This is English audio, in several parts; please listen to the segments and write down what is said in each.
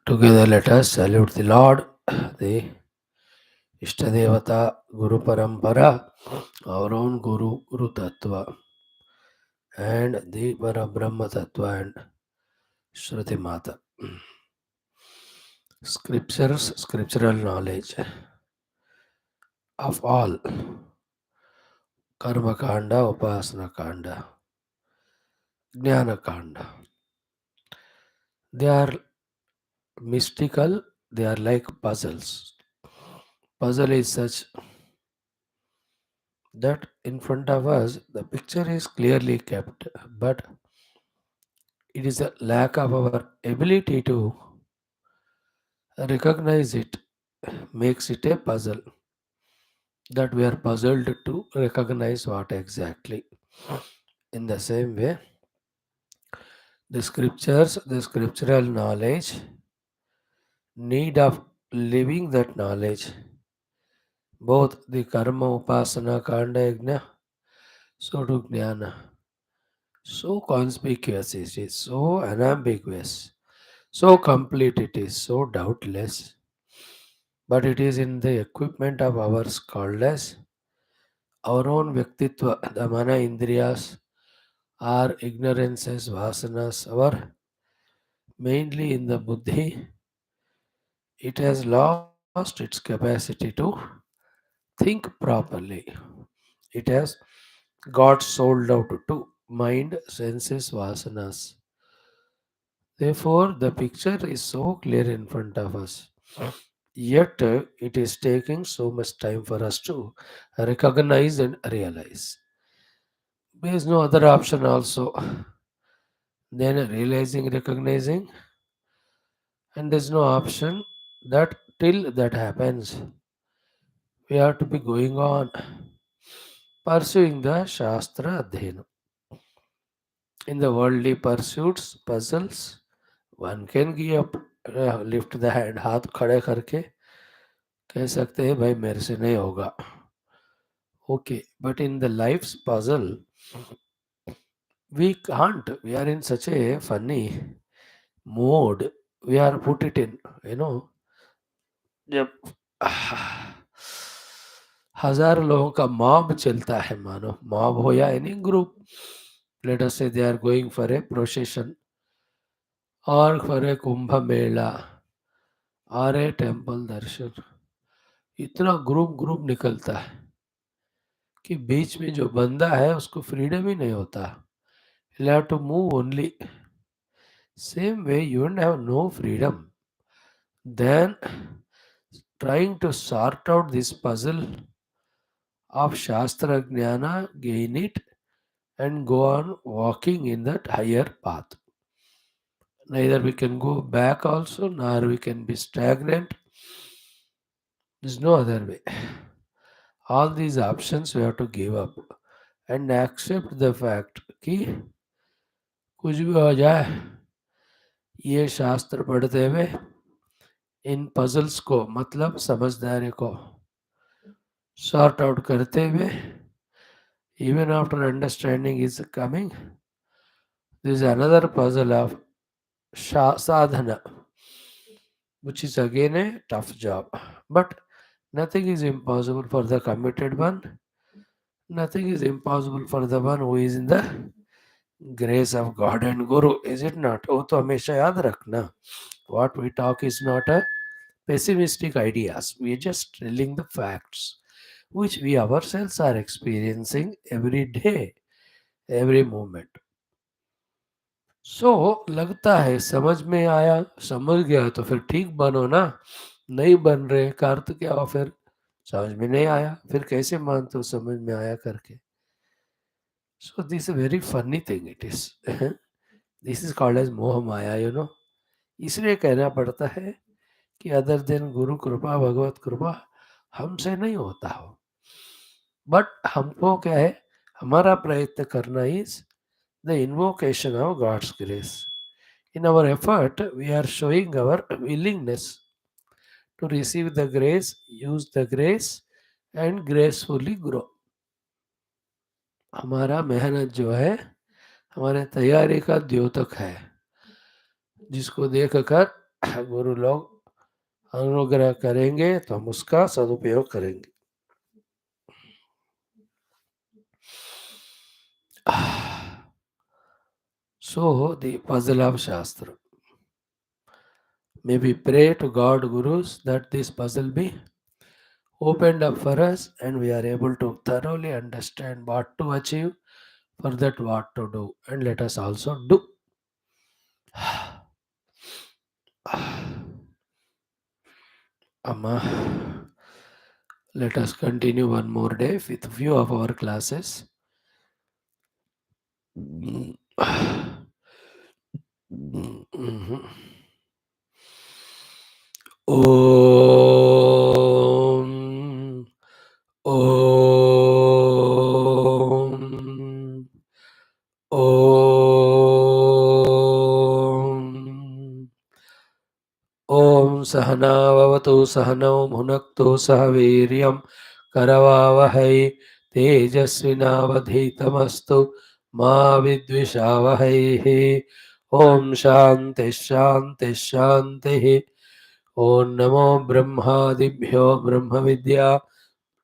Together, let us salute the Lord, the Ishtadevata, Guru Parampara, our own Guru Tattva, and the Parabrahma Tattva and Shruti Mata. Scriptures, scriptural knowledge of all Karma Kanda, Upasana Kanda, Jnana Kanda. They are mystical, they are like puzzles. Puzzle is such that in front of us the picture is clearly kept, but it is a lack of our ability to recognize it makes it a puzzle, that we are puzzled to recognize what exactly. In the same way, the scriptures, the scriptural knowledge, need of living that knowledge, both the karma upasana kanda yajna, so do jnana. So conspicuous it is, so unambiguous, so complete it is, so doubtless. But it is in the equipment of ours called as our own Vyaktitva, the mana indriyas, our ignorances, vasanas, our mainly in the buddhi, it has lost its capacity to think properly. It has got sold out to mind, senses, vasanas. Therefore, the picture is so clear in front of us. Yet, it is taking so much time for us to recognize and realize. There is no other option also than realizing, recognizing, and there is no option that till that happens, we have to be going on pursuing the Shastra Adhyana. In the worldly pursuits, puzzles, one can give up, lift the hand, हाथ खड़े करके कह सकते हैं भाई मेरे से नहीं होगा. Okay, but in the life's puzzle, we can't. We are in such a funny mode. We are put it in, you know. जब हजार लोगों का मॉब चलता है मानो मॉब हो या any group, let us say they are going for a procession और फॉर ए कुंभ मेला और ए टेम्पल दर्शन, इतना ग्रुप ग्रुप निकलता है कि बीच में जो बंदा है उसको फ्रीडम ही नहीं होता. You have to move only. Same way you don't have no freedom then trying to sort out this puzzle of Shastra Jnana, gain it, and go on walking in that higher path. Neither we can go back also, nor we can be stagnant. There's no other way. All these options we have to give up and accept the fact कि कुछ भी हो जाए, ये शास्त्र पढ़ते हुए इन puzzles को मतलब समझदारी को सॉर्ट आउट करते हुए, even after understanding is coming, there is another puzzle of sadhana, which is again a tough job. But nothing is impossible for the committed one. Nothing is impossible for the one who is in the grace of God and Guru, is it not? वो तो हमेशा याद रखना. What we talk is not a pessimistic ideas. We are just telling the facts, which we ourselves are experiencing every day, every moment. सो लगता है समझ में आया, समझ गया तो फिर ठीक बनो ना. नहीं बन रहे का अर्थ क्या हो? फिर समझ में नहीं आया, फिर कैसे मानते हो समझ में आया करके? So this very funny thing it is. This is called as moh maya, you know. इसलिए कहना पड़ता है कि अदर देन गुरु कृपा, भगवत कृपा हमसे नहीं होता हो. बट हमको क्या है, हमारा प्रयत्न करना is the invocation of God's grace. In our effort, we are showing our willingness to receive the grace, use the grace, and gracefully grow. हमारा मेहनत जो है हमारे तैयारी का द्योतक है, जिसको देखकर गुरु लोग अनुग्रह करेंगे तो हम उसका सदुपयोग करेंगे। So the puzzle of Shastra. May we pray to God Gurus that this puzzle be opened up for us and we are able to thoroughly understand what to achieve, for that what to do, and let us also do. Amma, let us continue one more day with few of our classes. Om. Om. Om. Om Sahana Vavatu Sahanau Bhunaktu Sahaviryam Karavavahai Tejasvinavadhitamastu Ma Vidvishavahai. Om Shanti Shanti Shanti. Om Namo Brahmadibhyo Brahma Vidya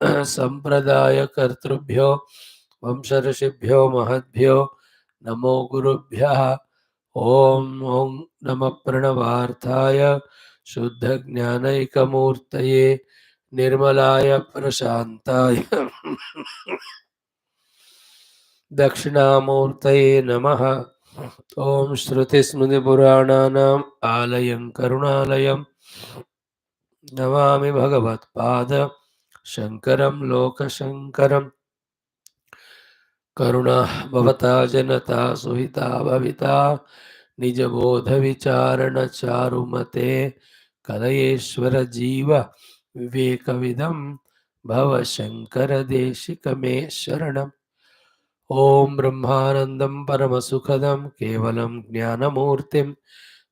Sampradaya Kartrubhyo Vamsharashibhyo Mahadbhyo Namo Gurubhyaha. Om Om Namah Pranavarthaya Shuddha Jnanaikamoortaye Nirmalaya Prashantaya Dakshinamurtaye Namaha. Om Shruti Smriti Purananam Alayam Karunalayam Namami Bhagavat Pada Shankaram Lokashankaram. Karuna Bhavata Janata Suhita Bhavita Nijabodha Vicharana Charumate Kalayeshwara Jiva Vivekavidam Bhava Shankara Deshikame Sharanam. Om Brahmanandam Paramasukhadam Kevalam Jnanamurtim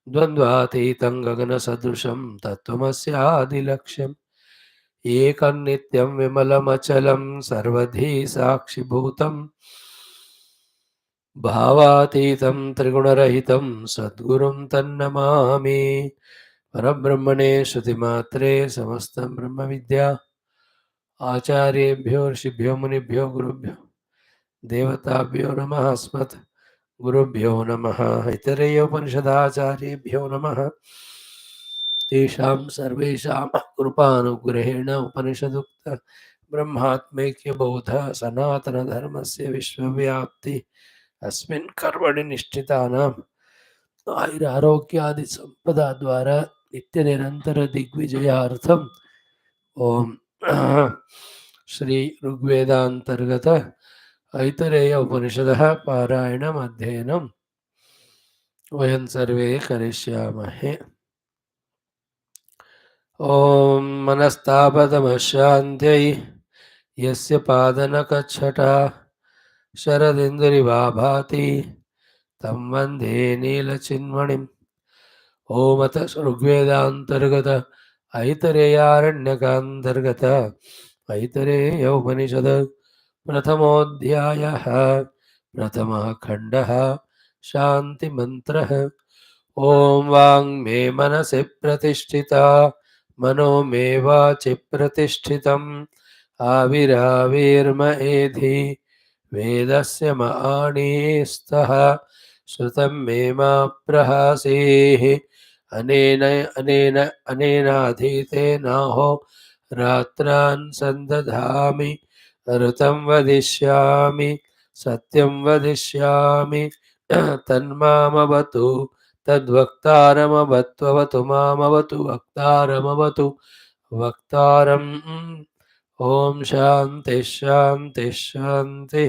Dvandvatitam Gagana Sadrusham Tattvamasya Adilaksham Ekam Nityam Vimalam Achalam Sarvadhi Sakshibhutam Bhavaतीतं Triguna-rahitam Sadgurum Tannamami. Parabrahmane Shruti-matre Samastam Brahma Vidya Acharyebhyo Rishibhyo Munibhyo Gurubhyo Devatabhyo Namaha Asmat Gurubhyo Namaha. Aitareya Upanishadacharyebhyo Namaha. Tesham Sarvesham Krupanugrahena Upanishadukta Brahmatmekya Bodha Sanatana Dharmasya Vishwavyapti अस्मिन् कर्मणि निष्ठितानां आयुरारोग्यादि संपदा द्वारा नित्य निरंतर दिग्विजयार्थम ओम श्री ऋग्वेदांतर्गत ऐतरेय उपनिषदः पारायणम् अध्ययनं वयं सर्वे करिष्यामहे। ओम मनस्तापतमशान्त्यै यस्य पादनकच्छटा शरदिन्दुरिवाभाति तं वन्दे नीलचिन्मणिम्। ओम अथ ऋग्वेदांतर्गत ऐतरेयारण्यकांतर्गत ऐतरेय उपनिषद प्रथमोऽध्यायः प्रथमः खण्डः शान्ति मंत्रः। ओम वाङ्मे मनसि प्रतिष्ठिता मनो मे वाचि प्रतिष्ठितम् आविराविर्म एधि वेदस्य माणिस्तः श्रुतं मे मा प्रहासेः अनेनाधीतेनाहो रात्रान् सन्दधामि ऋतं वदिष्यामि सत्यं वदिष्यामि तन्मामवतु तद्वक्तारमवत्ववतु मामवतु वक्तारमवतु वक्तारम्। ओम शांति शांति शांति।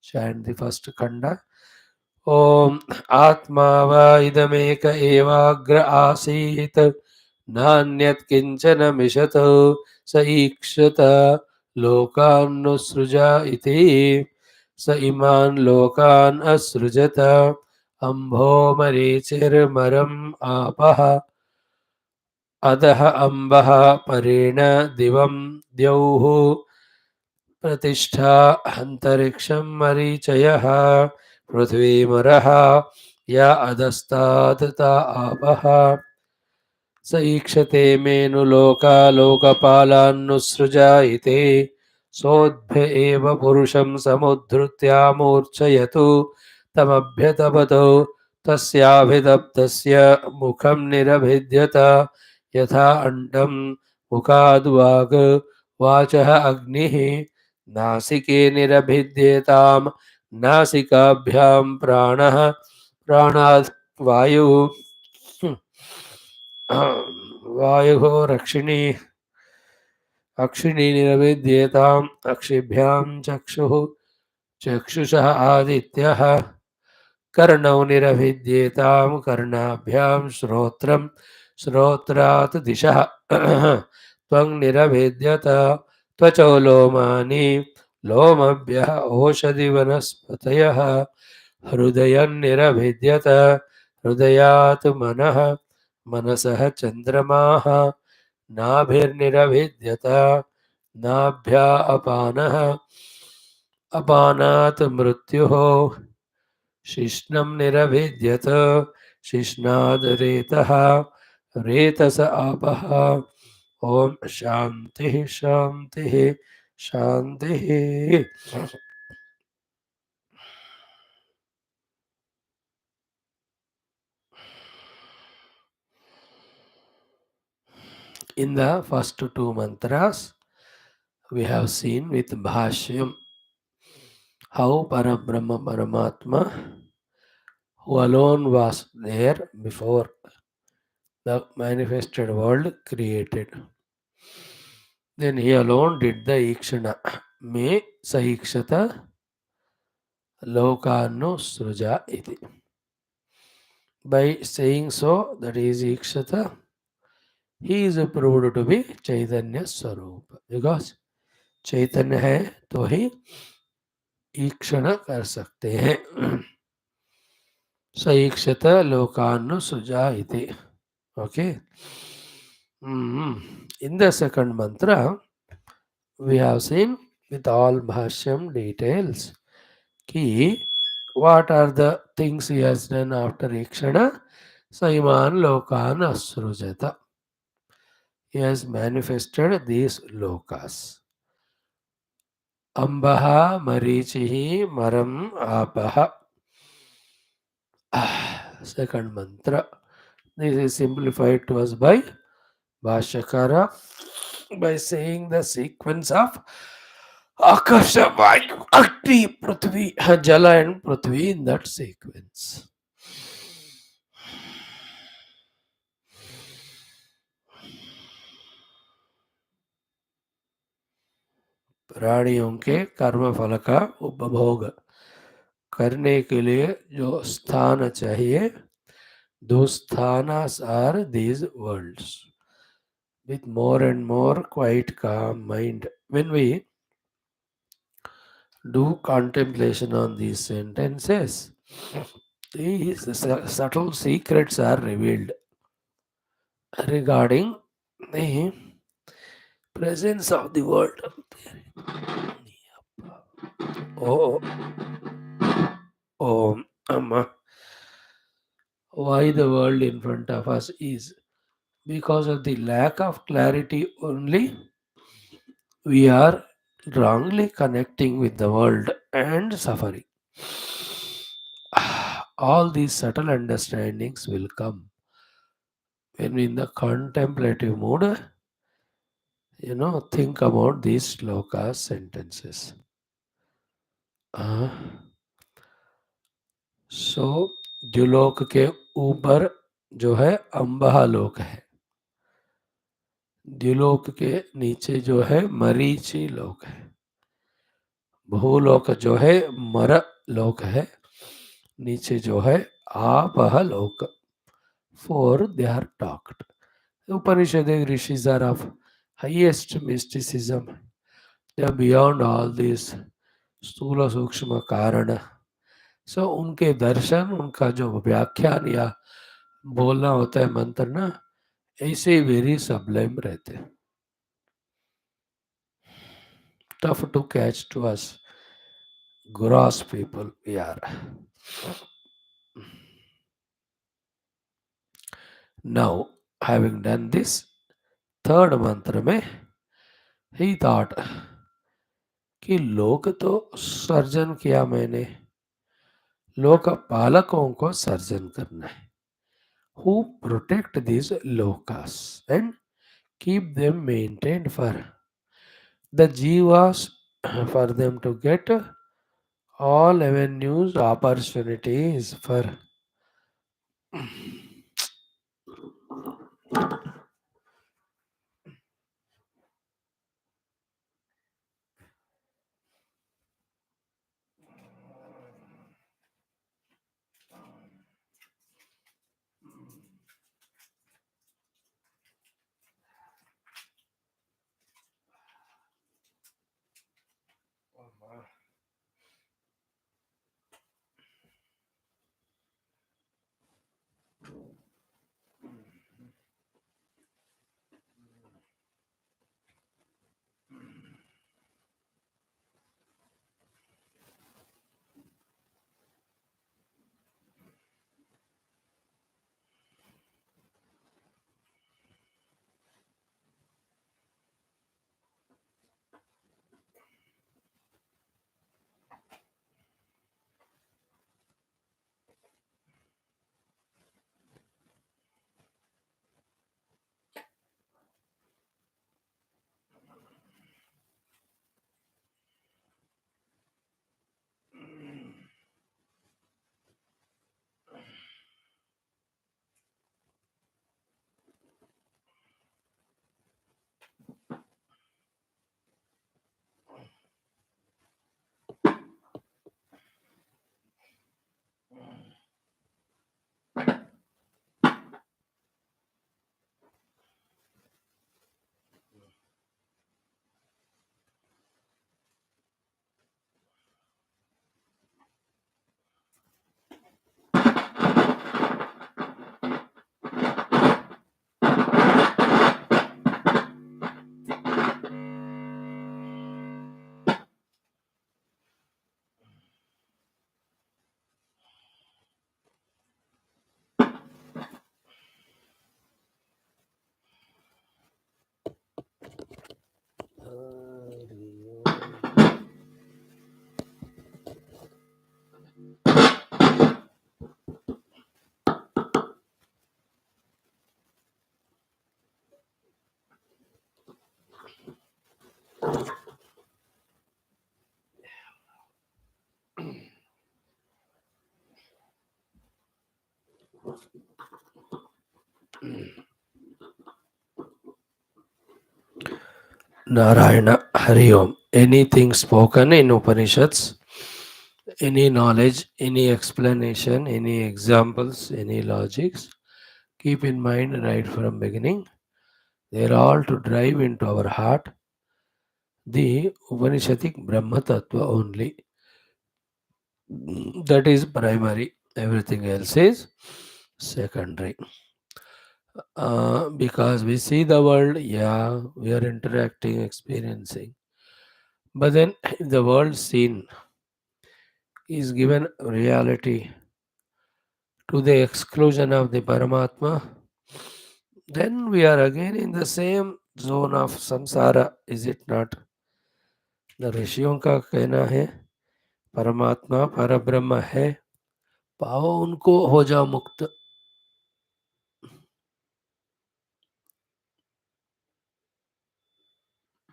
Chant the first khanda. Om Atma va idameka evagra asit nanyat kinchana mishato sa ikshata lokan nusruja iti sa iman lokan asrujata ambho marichir maram apaha अदः अम्बः परेण दिवं द्यौः प्रतिष्ठा अन्तरिक्षं मरीचयः पृथ्वीमरः या अधस्तादता आपः स ईक्षते मेनु लोका लोकपालान्नुसृजा इति सोऽद्भ्य एव पुरुषं समुद्धृत्यामूर्छयतु तमभ्यतपतो तस्याभितप्तस्य मुखं निरभिद्यत यथा अण्डं मुखाद्वाग् वाचः अग्निः नासिके निरभिद्येतां नासिकाभ्यां प्राणः प्राणात् वायुः वायुः रक्षिणी अक्षिणी निरविद्येताम् अक्षिभ्यां चक्षुः चक्षुषः आदित्यः कर्णौ निरभिद्येतां कर्णाभ्यां श्रोत्रं श्रोत्रात् दिशः त्वं निरभिद्यत त्वचो लोमानि लोमभ्यः ओषधिवनस्पतयः हृदयन्निरभिद्यत हृदयात् मनः मनसः चन्द्रमाः नाभिर्निरभिद्यत नाभ्या अपानः अपानात् मृत्युः शिश्नं निरभिद्यत शिश्नाद् रेतः रेतस आपः ओम शांति शांति शांति. In the first two mantras, we have seen with Bhashyam how Parabrahma Paramatma, who alone was there before the manifested world created, then he alone did the Ikshana. Me Saikshata Lokanu Sruja iti. By saying so, that is Ikshata, he is proved to be Chaitanya Swarup. Because चैतन्य है तो ही ईक्षण कर सकते हैं. स ईक्षत लोकानु सुजा इति. Okay. In the second mantra, we have seen with all Bhashyam details ki what are the things he has done after Ikshana. Saiman Lokan Asrujata. He has manifested these lokas. Ambaha Marichihi Maram Apaha. Second mantra. This is simplified to us by Bhashyakara by saying the sequence of Akasha, Vayu, Agni, Prithvi, Jala and Prithvi in that sequence. प्राणियों के कर्म फल का उपभोग करने के लिए जो स्थान चाहिए, those sthanas are these worlds. With more and more quiet, calm mind, when we do contemplation on these sentences, these subtle secrets are revealed regarding the presence of the world. Oh, why the world in front of us is because of the lack of clarity only. We are wrongly connecting with the world and suffering. All these subtle understandings will come when in the contemplative mood, think about these slokas sentences. सो द्युलोक के ऊपर जो है अंबहा लोक है, द्युलोक के नीचे जो है मरीचि लोक है, भूलोक जो है मर लोक है, नीचे जो है आपह लोक. Four they are talked. Upanishad rishis are of highest mysticism. They are beyond all these स्थूल सूक्ष्म कारण. सो उनके दर्शन, उनका जो व्याख्यान या बोलना होता है मंत्र ना, ऐसे वेरी सबलाइम रहते. Tough to catch to us gross people we are. Now, having done this, third mantra में ही थॉट कि लोक तो सर्जन किया मैंने, लोक पालकों को सर्जन करना है, who protect these lokas and keep them maintained for the jivas, for them to get all avenues, opportunities for Narayana Hari Om. Anything spoken in Upanishads, any knowledge, any explanation, any examples, any logics, keep in mind right from beginning. They are all to drive into our heart the Upanishadic Brahma Tattva only. That is primary. Everything else is secondary. Because we see the world, yeah, we are interacting, experiencing. But then, if the world seen is given reality to the exclusion of the Paramatma, then we are again in the same zone of samsara, is it not? The ऋषियों का कहना है परमात्मा परब्रह्म है, पाओ उनको हो जाओ मुक्त.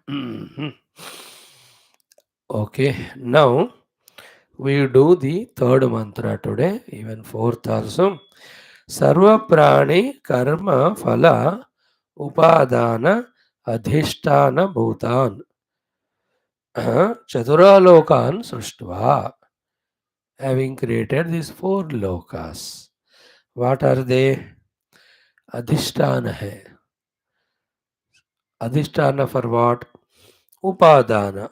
Mhm. Okay, now we do the third mantra today, even fourth also. Sarva prani karma phala upadana adhishtana bhutan chaturalokan srishtva. Having created these four lokas, what are they? Adhishtana hai. Adhishtana for what? Upadana.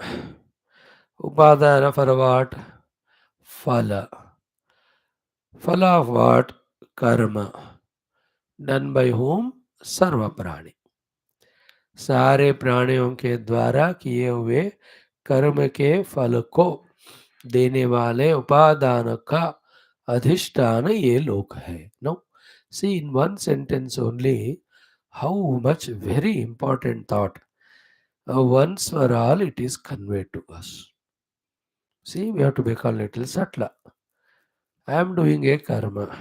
Upadana for what? Phala. Phala of what? Karma. Done by whom? सर्व प्राणी. सारे प्राणियों के द्वारा किए हुए कर्म के फल को देने वाले उपादान का अधिष्ठान ये लोक है. No, See, in one sentence only, how much very important thought. Once for all, it is conveyed to us. See, we have to become little subtler. I am doing a karma,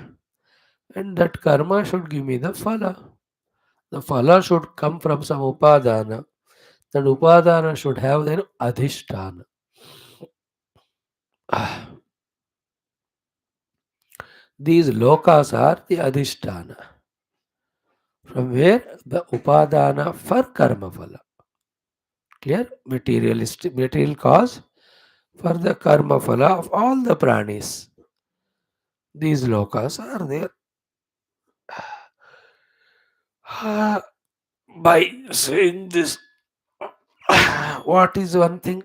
and that karma should give me the phala. The phala should come from some upadana. That upadana should have an adhisthana. Ah, these lokas are the adhisthana, from where the upadana for karma phala. Clear? Materialistic, material cause for the karma phala of all the pranis. These lokas are there. Ah, by saying this, what is one thing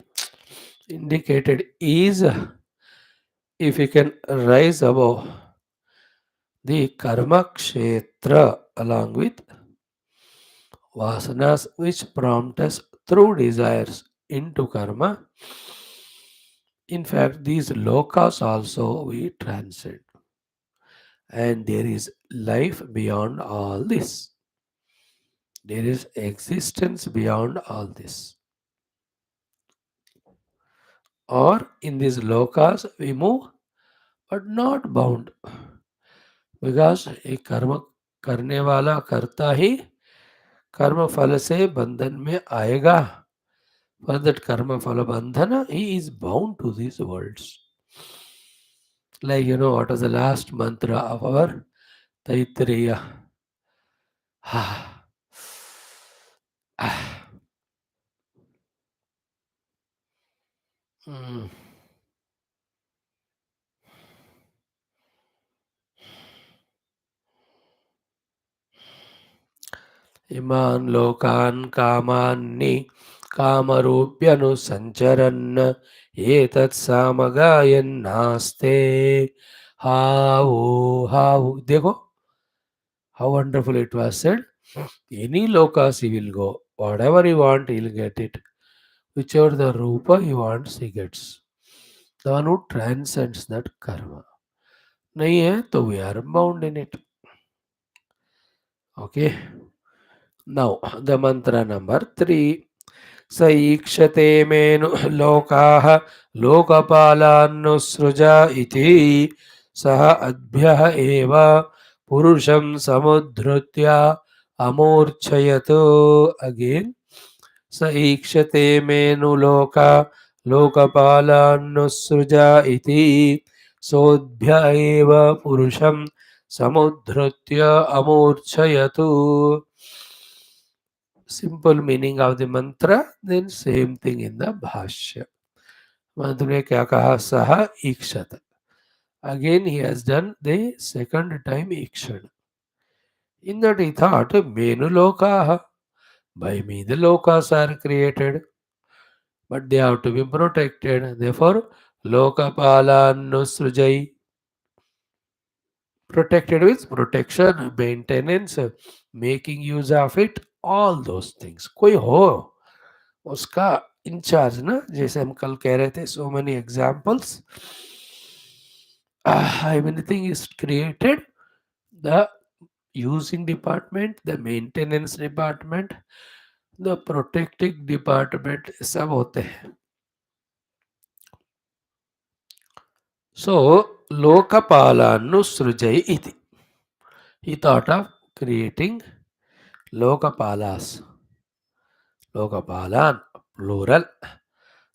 indicated is if you can rise above the karma kshetra along with vasanas which prompt us through desires into karma. In fact, these lokas also we transcend, and there is life beyond all this. There is existence beyond all this. Or in these lokas we move but not bound, because ये कर्म करने वाला करता ही कर्म फल से बंधन में आएगा. For that karma phala bandhana, he is bound to these worlds. Like, what was the last mantra of our Aitareya? Ah, ah, mm. इमान् लोकान् कामान्नि कामरूप्यनुसञ्चरन् एतत् सामगायन्नास्ते हावो हावो. देखो, how wonderful it was said. Any lokas he will go. Whatever he want, he will get it. Whichever the rupa he wants, he gets. The one who transcends that karma. नहीं है तो we are bound in it. Okay. Now the mantra number 3. स ईक्षते menu लोकाः लोकपालान्नुसृज इति सः अद्भ्यः एव पुरुषं समुद्धृत्य अमूर्छयत्. Again, स ईक्षते मेनु लोका लोकपालान्नुसृज इति सोऽद्भ्य एव पुरुषं समुद्धृत्य अमूर्छयत्. Simple meaning of the mantra, then same thing in the Bhashya. मंत्र में क्या कहा? सह ईक्षत. Again he has done the second time ikshan. In that he thought, menu lokaha. By me the lokas are created, but they have to be protected. Therefore, lokapalanusrujai. Protected with protection, maintenance, making use of it, all those things. कोई हो उसका in charge ना, जैसे हम कल कह रहे थे, so many examples. Everything is created, the using department, the maintenance department, the protecting department, सब होते हैं. So लोकपालानुसृजय इति. He thought of creating lokapalas. Lokapalan, plural.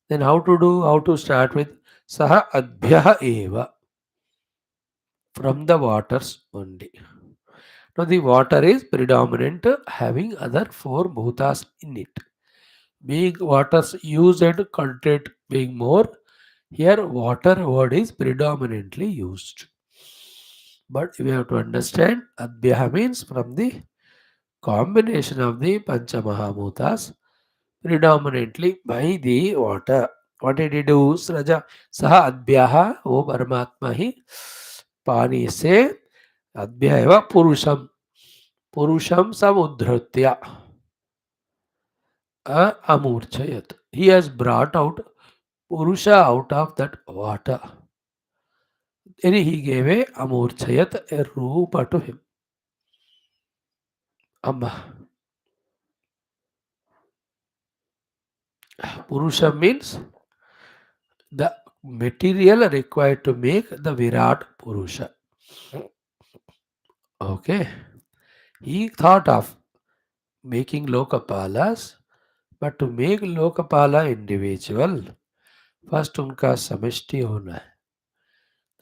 Then how to do? How to start with? Saha adbhyaha eva. From the waters only. Now the water is predominant, having other four bhutas in it. Being waters used and content being more, here water word is predominantly used. But we have to understand, adbhyaha means from the combination of the Panchamahabhutas, predominantly by the water. What did he do? Sraja saha adbhyaha, वो परमात्मा ही पानी से अद्भ्य एव पुरुषम, पुरुषम समुद्धृत्य amurchayat. He has brought out Purusha out of that water. Then he gave a amurchayat, a rupa to him. Amma. Purusha means the material required to make the Virat Purusha. Okay. He thought of making Lokapalas, but to make Lokapala individual, first उनका समष्टि होना है.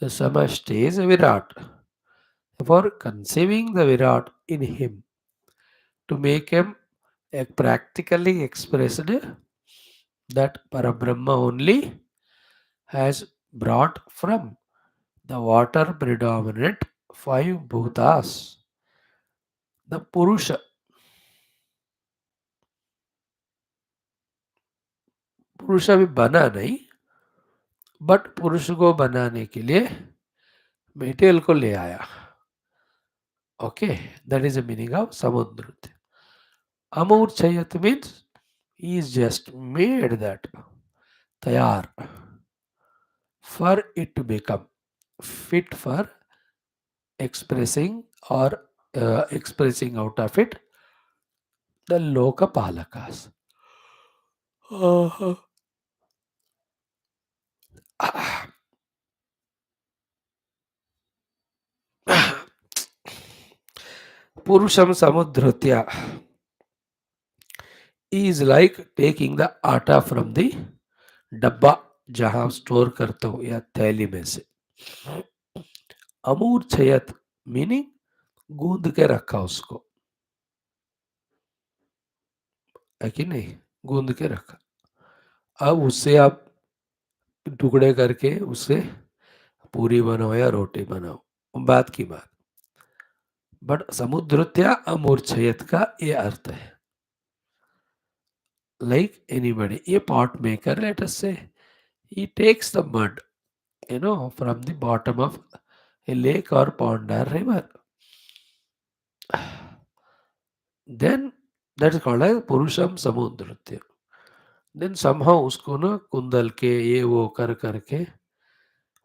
The samashti is Virat. For conceiving the Virat in him, to make him practically expressed that Parabrahma only has brought from the water predominant five bhutas. The Purusha. पुरुष अभी बना नहीं, but पुरुष को बनाने के लिए मेटेरियल को ले आया. Okay, that is the meaning of समुद्र. अमूर्छयत means he is just made that तैयार for it to become fit for expressing or expressing out of it the lokapalakas. पुरुषम समुद्रत्या is like taking the आटा from the डब्बा जहां store करते हो या थैली में से. अमूर्छयत मीनिंग गूंद के रखा उसको, है कि नहीं, गूंद के रखा. अब उससे आप टुकड़े करके उससे पूरी बनाओ या रोटी बनाओ, बात की बात. बट समुद्रत्या अमूर्छयत का ये अर्थ है. लाइक एनीबडी, ये पॉट मेकर, लेट अस से, he takes the mud, from the bottom of a lake or pond or river. Then that is called as Purusham Samudratya. Then somehow उसको ना कुंदल के ये वो कर करके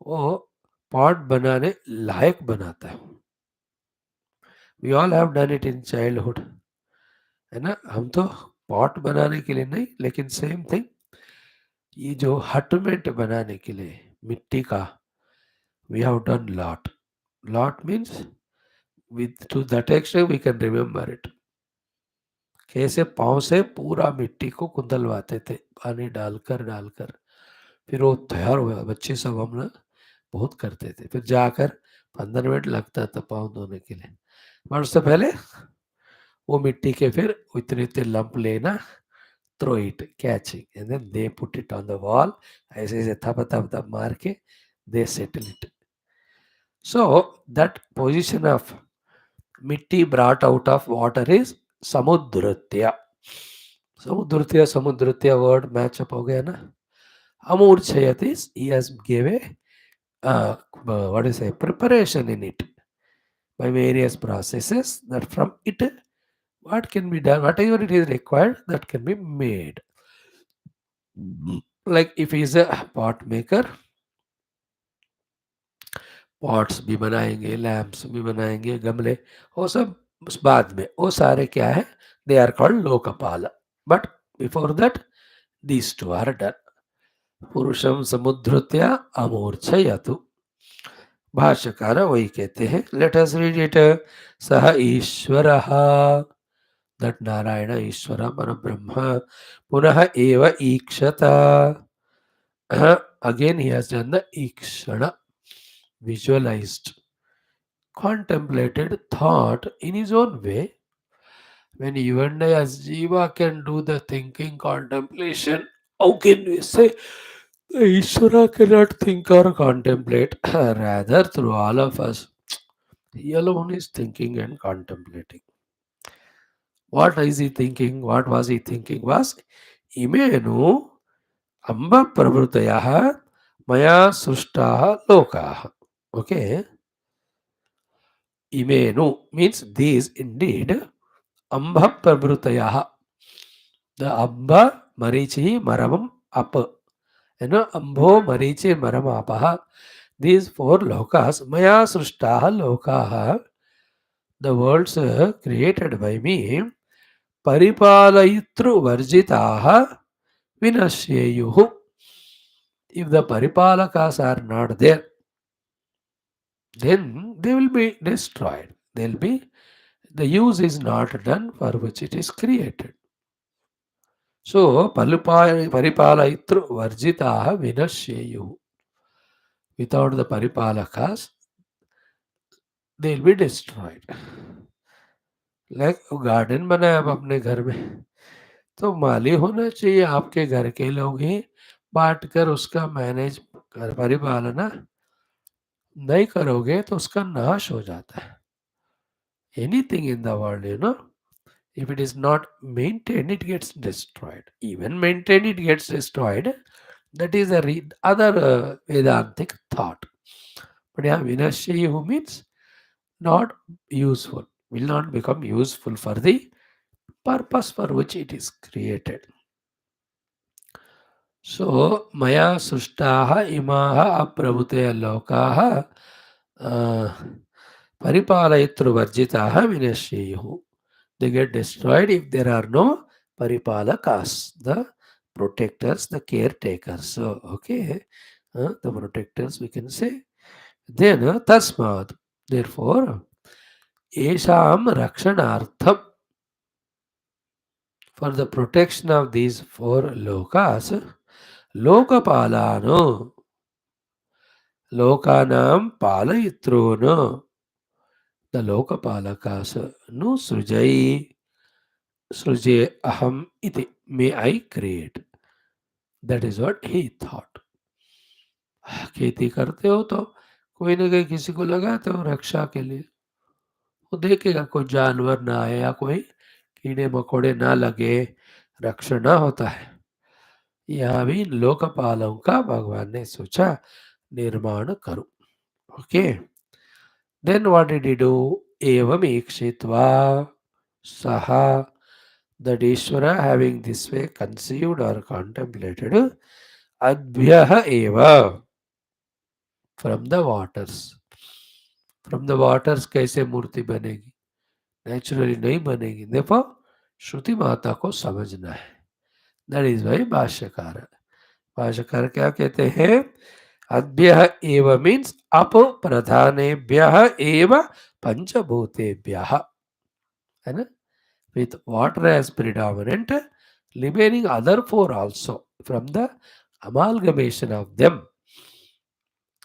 वो पॉट बनाने लायक बनाता है. We all have done it in childhood, है ना. हम तो पॉट बनाने के लिए नहीं, लेकिन सेम थिंग ये जो हटमेट बनाने के लिए मिट्टी का, we have done lot. Lot means with to that extent we can remember it. कैसे पाँव से पूरा मिट्टी को कुंदलवाते थे पानी डालकर डालकर, फिर वो तैयार हुआ. बच्चे सब हम ना बहुत करते थे. फिर जाकर 15 मिनट लगता था पाँव धोने के लिए. पर उससे पहले वो मिट्टी के फिर इतने इतने लंप लेना, throw it, catching, and then they put it on the wall. ऐसे ऐसे थप थप थप मार के दे settle it. So that position of mitti brought out of water is समुद्रत्या. समुद्रत्या वर्ड मैचअप हो गया ना. अमूर्छयत is he has give a what is a preparation in it by various processes, that from it what can be done, whatever it is required, that can be made. Like if he is a pot maker, pots भी बनाएंगे, lamps भी बनाएंगे, गमले, वो सब उस बाद में. वो सारे क्या है, they are called Lokpal. But before that these two are done. पुरुषम समुद्रत्या अमूर्छयतु. भाष्यकार वही कहते हैं. Let us read it. सह ईश्वरः, दैट नारायण ईश्वर परब्रह्म, पुनः एव ईक्षत. Again he has done the ईक्षण, visualized, contemplated, thought in his own way. When you and I as Jiva can do the thinking contemplation, how can we say the Ishvara cannot think or contemplate? Rather, through all of us, he alone is thinking and contemplating. What is he thinking? What was he thinking? Was Imenu Amba Prabhutayaha Maya Sushtaha Lokaha. Okay. Imenu means these indeed. Amba Prabhutayaha. The Amba Marichi Maramam Up. Ambho Marichi Maramapaha. These four lokas, Maya Srushtaha Lokaha, The worlds created by me, paripalayitru varjitaha vinashyeyuhu. If the paripalakas are not there, then they will be destroyed. They'll be the use is not done for which it is created. So paripalayitru varjitaha vinashyeyuhu. Without the paripalakas, they'll be destroyed. Like garden बनाया आप अपने घर में, तो माली होना चाहिए आपके घर के लोग ही बांट कर उसका मैनेज कर परिपालना नहीं करोगे तो उसका नाश हो जाता है. Anything in the world, if it is not maintained, it gets destroyed. Even maintained, it gets destroyed. That is a other Vedantic thought. But yeah, Vinasyayu means not useful, will not become useful for the purpose for which it is created. So, Maya Sushtaha Imaha Aprabhute Lokaha Paripalayitru Varjitaha Vinasyayu. They get destroyed if there are no paripalakas, the protectors, the caretakers. So, okay, the protectors we can say. Then, tasmad, therefore, esham rakshanartham, for the protection of these four lokas, lokapalano, lokanam palayitruno, the lokapalakas, nu srujai, sruje aham iti, may I create. That is what he thought. खेती करते हो तो कोई ना कोई किसी को लगाते हो रक्षा के लिए, वो देखेगा कोई जानवर ना आए या कोई कीड़े मकोड़े ना लगे, रक्षण होता है. यहाँ भी लोकपालों का भगवान ने सोचा निर्माण करूं. Okay, then what did he do? एवं ईक्षित्वा सहा, that Ishvara having this way conceived or contemplated, adhyah eva, from the waters. From the waters कैसे मूर्ति बनेगी? नेचुरली नहीं बनेगी. देखो श्रुति माता को समझना है. दैट इज वाई भाष्यकार. भाष्यकार क्या कहते हैं? अद्भ्यः एव मीन्स अप प्रधानेभ्यः एव पंचभूतेभ्यः, है ना? With water as predominant, remaining other four also from the amalgamation of them.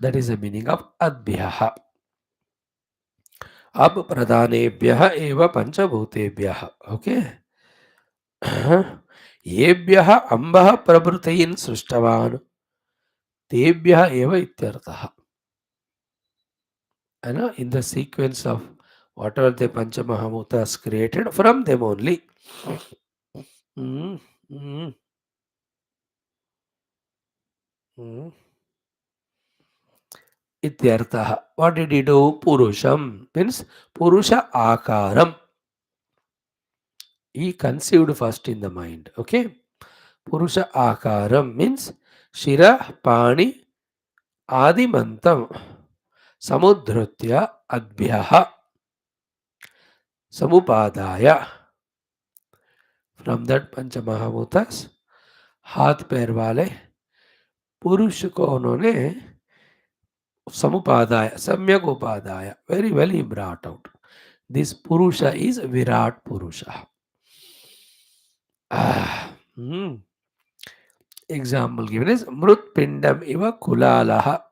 That is the meaning of adhyah. अब प्रधानेभ्यः एव पंचभूतेभ्यः. ओके, येभ्यः अम्बः प्रभृतीन् सृष्टवान् तेभ्यः एव इत्यर्थः. है ना? In the sequence of whatever the Panchamahabhutas created, from them only. Ityartha. What did he do? Purusham means Purusha Akaram. He conceived first in the mind. Okay. Purusha Akaram means Shira Pani Adimantam Samudhrutya Adbhyaha Samupadaya. From that Panchamahabhutas, हाथ पैर वाले पुरुष को उन्होंने समुपादाय, सम्यक उपादाय, very well he brought out. This Purusha is Virat Purusha. Example given is Mrut Pindam Iva Kulalaha.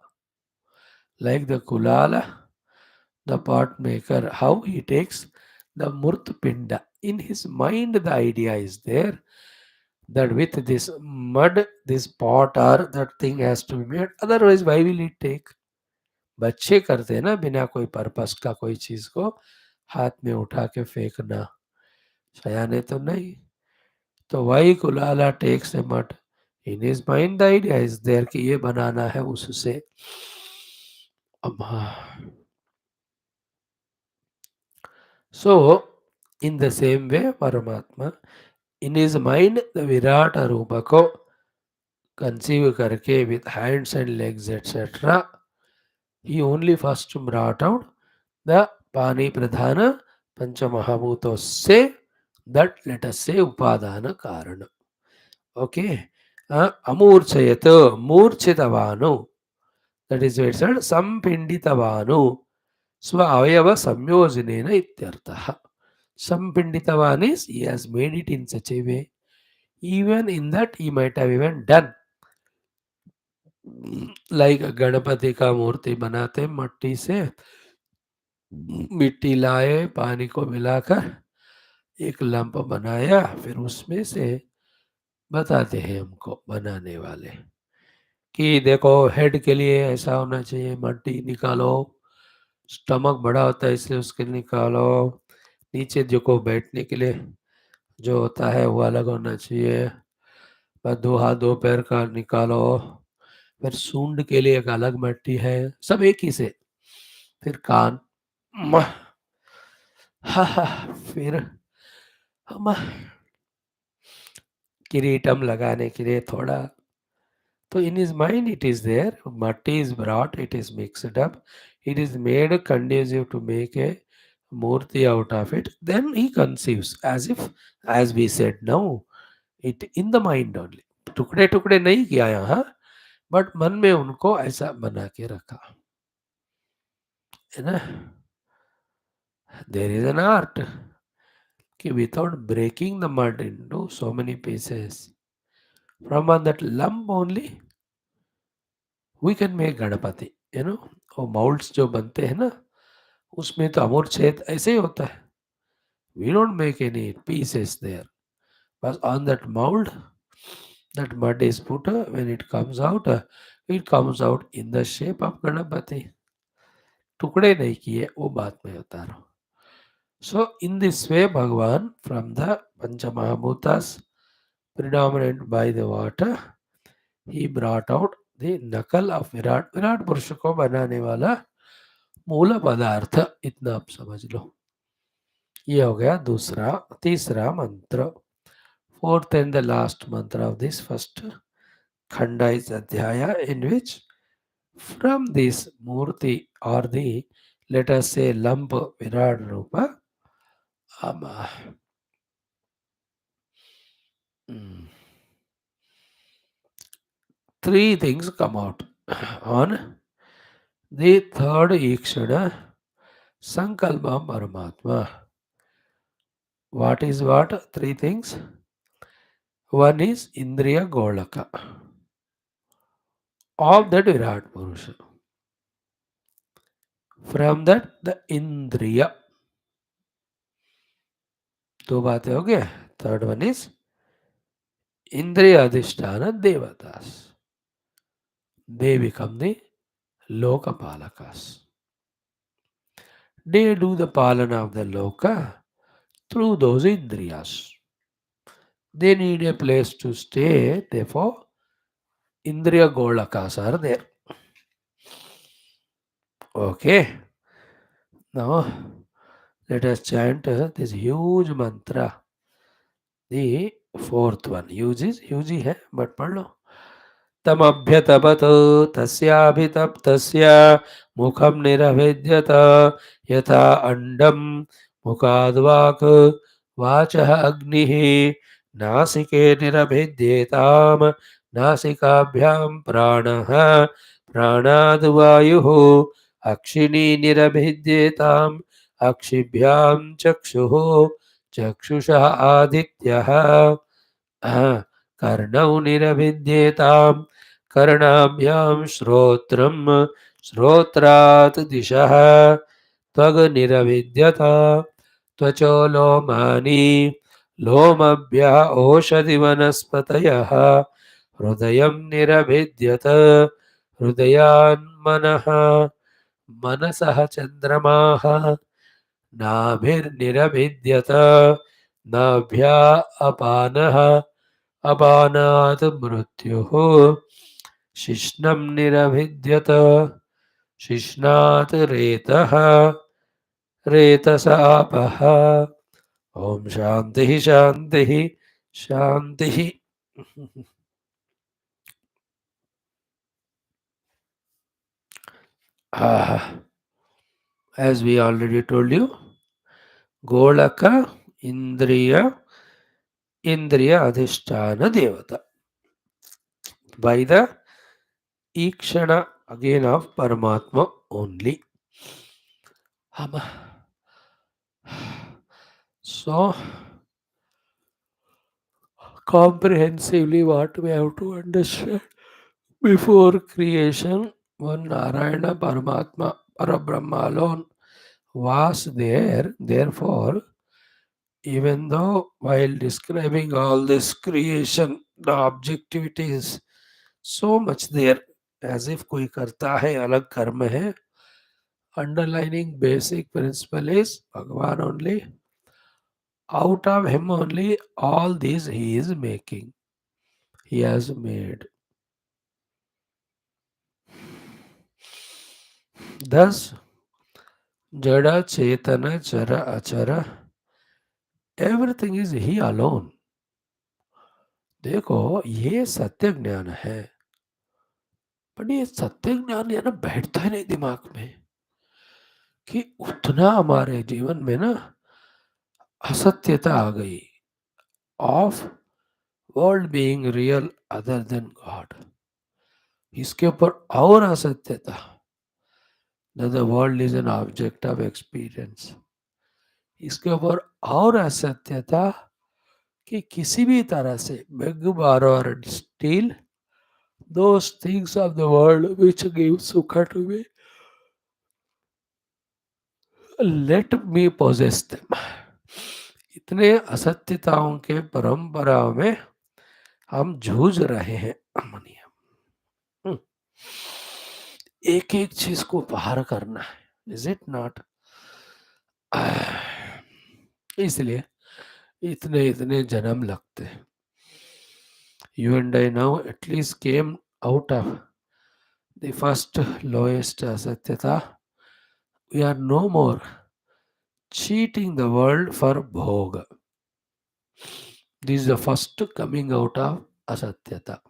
Like the Kulala, the pot maker, how he takes the Murt Pinda. In his mind, the idea is there that with this mud, this pot or that thing has to be made. Otherwise, why will it take? बच्चे करते हैं ना बिना कोई purpose का कोई चीज को हाथ में उठा के फेंकना, सयाने तो नहीं. तो वही Kulala takes a mud. In his mind the idea is there कि ये बनाना है उससे. सो इन द सेम वे परमात्मा इन हिज माइंड द विराट रूप को कंसीव करके with hands and legs etcetera, he only first brought out the Pani Pradhana Panchamahabhuto say that, let us say, Upadana Karana. Okay. Amurchayat, Murchitavanu. That is why it said Sampinditavanu. Swa Avayava Samyojanena Ityartaha. Sampinditavan is he has made it in such a way. Even in that he might have even done. Like Ganpati का मूर्ति बनाते मट्टी से, मिट्टी लाए, पानी को मिलाकर एक लंप बनाया, फिर उसमें से बताते हैं हमको बनाने वाले कि देखो हेड के लिए ऐसा होना चाहिए, मट्टी निकालो, स्टमक बड़ा होता है इसलिए उसके निकालो, नीचे जो को बैठने के लिए जो होता है वो अलग होना चाहिए, बस दो हाथ दो पैर का निकालो, फिर सूंड के लिए एक अलग मट्टी है, सब एक ही से, फिर कान, फिर हम किरीटम लगाने के लिए थोड़ा, तो in his mind it is there, matti is brought, it is mixed up, it is made conducive to make a murti out of it, then he conceives as if, as we said now, it in the mind only, टुकड़े टुकड़े नहीं किया यहाँ, but मन में उनको ऐसा बना के रखा है ना. There is an art कि without breaking the mud into so many pieces, from on that lump only we can make Ganpati, you know. वो माउल्ड्स जो बनते हैं ना, उसमें तो अमूर छेद ऐसे ही होता है, we don't make any pieces there, but on that mold that mud is put, when it comes out in the shape of Ganpati. टुकड़े नहीं किए, वो बात मैं बता रहा हूँ. So in this way Bhagavan from the Panchamahabhutas predominant by the water, he brought out the नकल of विराट. विराट पुरुष को बनाने वाला मूल पदार्थ, इतना आप समझ लो. ये हो गया दूसरा. तीसरा मंत्र, fourth and the last mantra of this first khanda is Adhyaya, in which from this murti or the, let us say, lump virat rupa, three things come out. On the third ikshana, sankalpa paramatma. What is what? Three things. One is Indriya Golaka of that Virat Purusha. From that the Indriya. दो बातें हो गया. Third one is Indriya Adhisthana Devatas. They become the Lokapalakas. They do the palana of the Loka through those Indriyas. They need a place to stay, therefore Indriya Golakas are there. Okay. Now let us chant this huge mantra. The fourth one. Huge is huge hai, but पढ़ लो. तमभ्यतपत तस्याभितप्तस्य मुखं निरभिद्यत यथा अंडं मुखाद्वाक् वाचः अग्निः नासिके निरभिद्येताम् नासिकाभ्यां प्राणः प्राणाद् वायुः अक्षिणी निरभिद्येताम् अक्षिभ्यां चक्षुः चक्षुषः आदित्यः कर्णौ निरभिद्येताम् कर्णाभ्यां श्रोत्रं श्रोत्रात् दिशः त्वग्निरभिद्यत त्वचो लोमानि लोमभ्यः ओषधिवनस्पतयः हृदयं निरभिद्यत हृदयान्मनः मनसः चन्द्रमाः नाभिर्निरभिद्यत नाभ्या अपानः अपानात् मृत्युः शिश्नं निरभिद्यत शिश्नात् रेतः रेतस आपः. ओम शांति शांति शांति. As we already told you, Golaka Indriya Adhisthana Devata. By the Ikshana again of Paramatma only. So, comprehensively, what we have to understand before creation, one Narayana Paramatma Parabrahma alone was there. Therefore, even though while describing all this creation, the objectivity is so much there, as if कोई करता है अलग कर्म है. Underlining basic principle is Bhagavan only. Out of him only all these he is making. He has made. Thus, Jada, Chetana, Chara, Achara, everything is he alone. देखो ये सत्य ज्ञान है, पर ये सत्य ज्ञान ये ना बैठता है नहीं दिमाग में कि उतना हमारे जीवन में ना असत्यता आ गई of world being real other than God. इसके ऊपर और असत्यता that the world is an object of experience. इसके ऊपर और असत्यता कि किसी भी तरह से beg, borrow or steal those things of the world which give sukha to me, let me possess them. इतने असत्यताओं के परंपराओं में हम जूझ रहे हैं. एक एक चीज को पार करना है. Is it not? इसलिए इतने इतने जन्म लगते हैं. You and I now at least came out of the first lowest asatyata. We are no more cheating the world for bhoga. This is the first coming out of asatyata.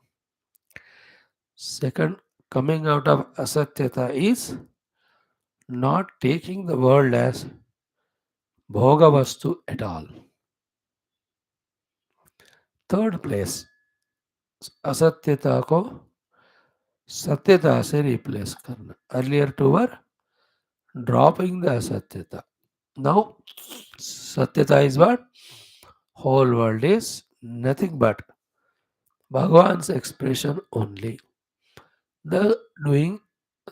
Second coming out of asatyata is not taking the world as bhoga vastu at all. Third place, असत्यता को सत्यता से replace करना. Earlier two were dropping the asatyata. Now satyata is what? Whole world is nothing but Bhagavan's expression only. The doing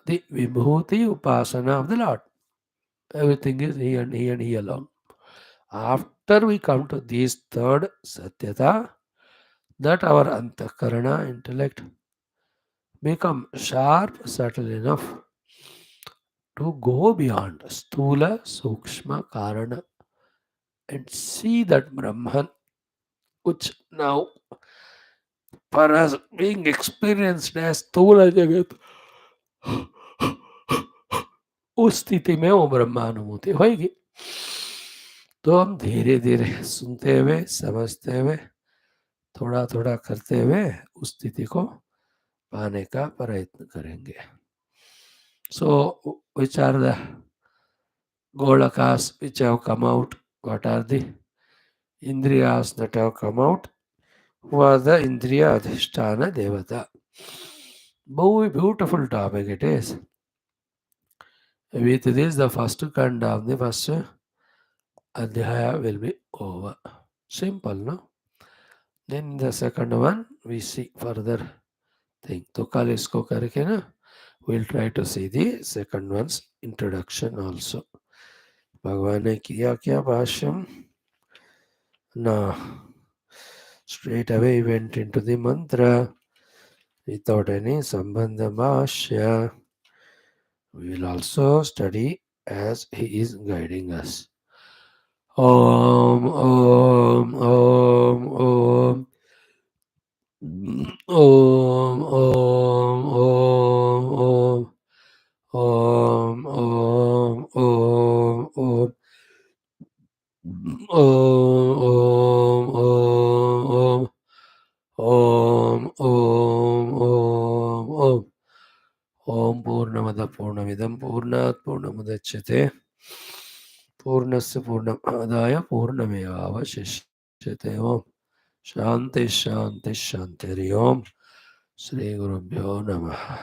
the vibhuti upasana of the Lord. Everything is he and he and he alone. After we come to this third satyata, that our antakarana intellect become sharp, subtle enough to go beyond sthula, sukshma, karana and see that Brahman, which now for us being experienced as स्थूल जगत, उस स्थिति में वो ब्रह्मानुभूति होगी. तो हम धीरे धीरे सुनते हुए समझते हुए थोड़ा थोड़ा करते हुए उस स्थिति को पाने का प्रयत्न करेंगे. So which are the golakas which have come out? What are the indriyas that have come out? Who are the indriya adhisthana devata? Very beautiful topic it is. With this, the first kanda of the first adhyaya will be over. Simple, no? Then the second one, we see further thing. तो कल इसको करके ना, we'll try to see the second one's introduction also. भगवान ने किया क्या भाष्यम? No. Straight away he went into the mantra without any sambandha bhashya. We will also study as he is guiding us. Om, Om, Om, Om. Om, Om, Om, Om. Om, Om, Om, Om. Om, Om, Om, Om. Om, Om, Om, Om. Om Purnamada Purnamidam Purnat Purnamudachyate Purnasya पूर्णस्य पूर्णमादाय पूर्णमेवावशिष्यते। ओम शांति शांति शांति। हरि ओम। श्री गुरुभ्यो नमः।